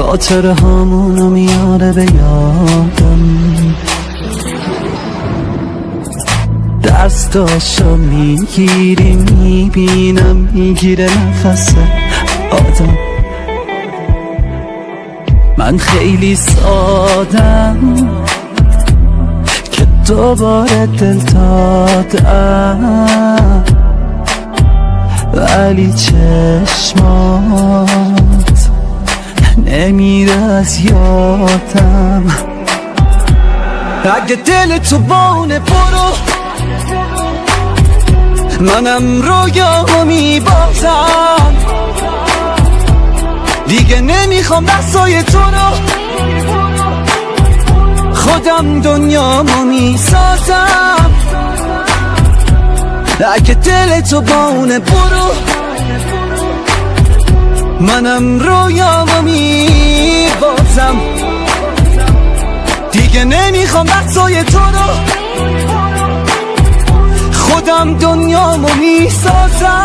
خاطر همونو میاره به یادم، دستاشو میگیری میبینم میگیره نفس آدم. من خیلی سادم که دوباره دل دادم، ولی چشمات نمیره از یادم. اگه دل تو بونه برو، منم رویامو میبازم، دیگه نمیخوام دستای تو رو، خودم دنیامو میسازم. اگه دل تو بونه برو، منم رویامو میبازم، دیگه نمیخوام دستای تو رو، خودم دنیامو میسازم.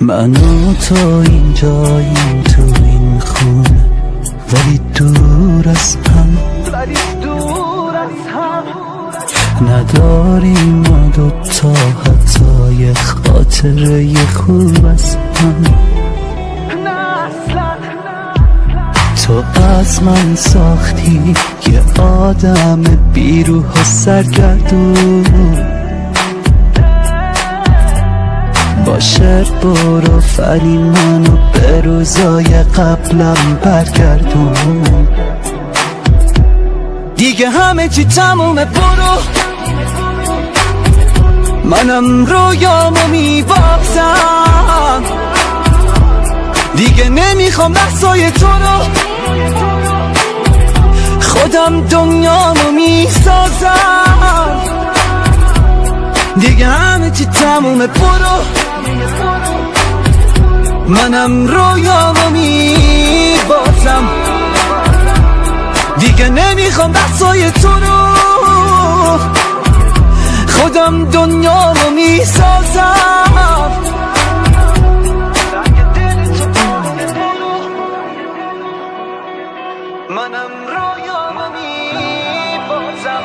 من و تو اینجاییم تو این خونه، ولی دور از هم، نداریم ما دوتا حتی یه خاطره خوب از هم. تو از من ساختی یه آدم بیروح و سرگردون، باشه برو ولی منو به روزای قبلم برگردون. دیگه همه چی تمومه برو، منم رویامو میبازم، دیگه نمیخوام لحظای تو رو، خودم دنیامو میسازم. دیگه همه چی تمومه برو، منم رویامو میبازم، دیگه نمیخوام بحثای تو رو، خودم دنیامو میسازم. منم رویامو میبازم،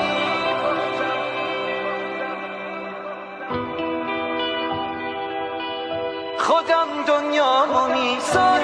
خودم دنیامو میسازم.